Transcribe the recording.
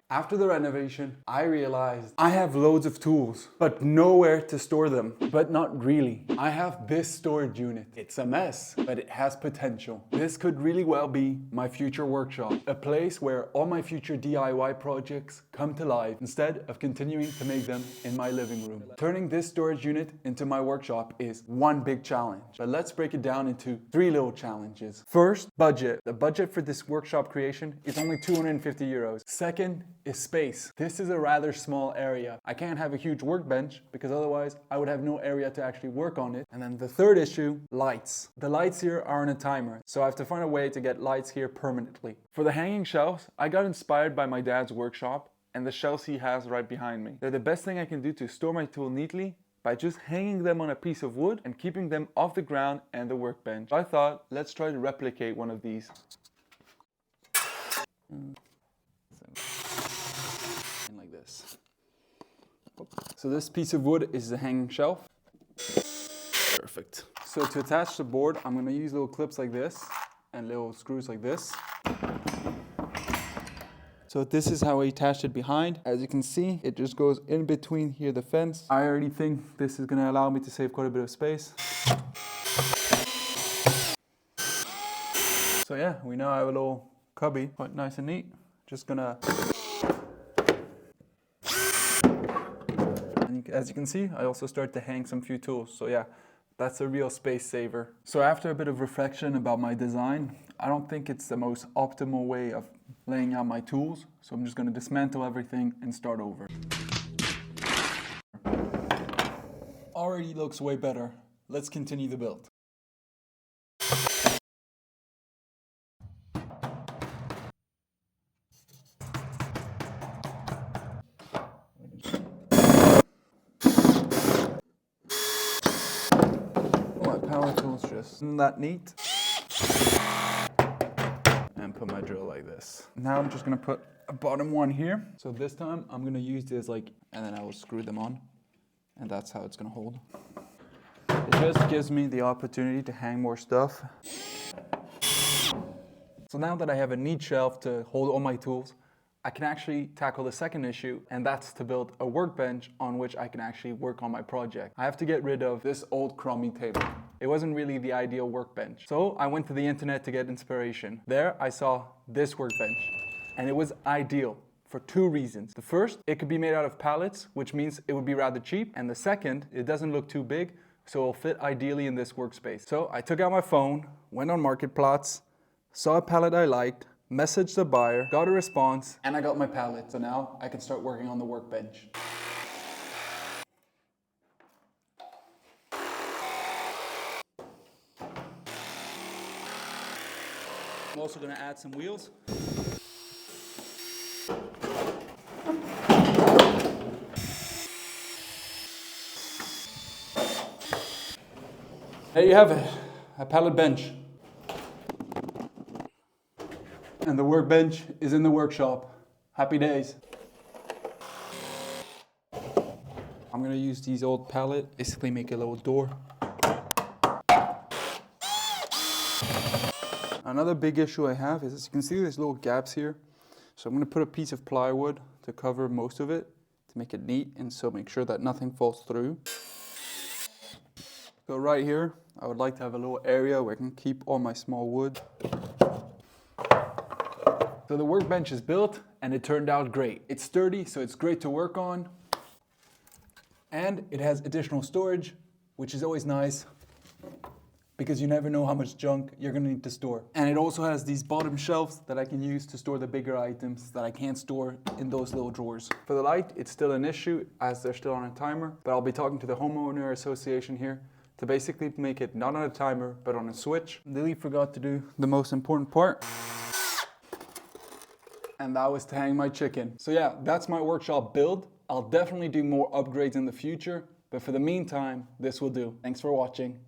After the renovation, I realized I have loads of tools, but nowhere to store them. But not really. I have this storage unit. It's a mess, but it has potential. This could really well be my future workshop, a place where all my future DIY projects come to life instead of continuing to make them in my living room. Turning this storage unit into my workshop is one big challenge, but let's break it down into 3 little challenges. First, budget. The budget for this workshop creation is only 250 euros. Second is space. This is a rather small area. I can't have a huge workbench because otherwise I would have no area to actually work on it. And then the third issue, lights. The lights here are on a timer, so I have to find a way to get lights here permanently. For the hanging shelves, I got inspired by my dad's workshop and the shelves he has right behind me. They're the best thing I can do to store my tool neatly by just hanging them on a piece of wood and keeping them off the ground and the workbench. I thought, let's try to replicate one of these. Like this. So this piece of wood is the hanging shelf. Perfect. So to attach the board, I'm going to use little clips like this and little screws like this. So this is how I attached it behind. As you can see, it just goes in between here, the fence. I already think this is going to allow me to save quite a bit of space. So yeah, we now have a little cubby, quite nice and neat. Just gonna... As you can see, I also start to hang some few tools. So yeah, that's a real space saver. So after a bit of reflection about my design, I don't think it's the most optimal way of laying out my tools. So I'm just going to dismantle everything and start over. Already looks way better. Let's continue the build. Power tools just isn't that neat. And put my drill like this. Now I'm just gonna put a bottom one here. So this time I'm gonna use this and then I will screw them on. And that's how it's gonna hold. It just gives me the opportunity to hang more stuff. So now that I have a neat shelf to hold all my tools, I can actually tackle the second issue, and that's to build a workbench on which I can actually work on my project. I have to get rid of this old crummy table. It wasn't really the ideal workbench. So I went to the internet to get inspiration. There I saw this workbench, and it was ideal for 2 reasons. The first, it could be made out of pallets, which means it would be rather cheap. And the second, it doesn't look too big, so it'll fit ideally in this workspace. So I took out my phone, went on Marketplace, saw a pallet I liked, messaged the buyer, got a response, and I got my pallet. So now I can start working on the workbench. I'm also going to add some wheels. There you have it, a pallet bench. And the workbench is in the workshop. Happy days. I'm gonna use these old pallets, basically make a little door. Another big issue I have is, as you can see, there's little gaps here. So I'm gonna put a piece of plywood to cover most of it, to make it neat, and so make sure that nothing falls through. So right here, I would like to have a little area where I can keep all my small wood. So the workbench is built and it turned out great. It's sturdy, so it's great to work on. And it has additional storage, which is always nice because you never know how much junk you're gonna need to store. And it also has these bottom shelves that I can use to store the bigger items that I can't store in those little drawers. For the light, it's still an issue as they're still on a timer, but I'll be talking to the homeowner association here to basically make it not on a timer, but on a switch. Lily forgot to do the most important part. And that was to hang my chicken. So yeah, that's my workshop build. I'll definitely do more upgrades in the future, but for the meantime, this will do. Thanks for watching.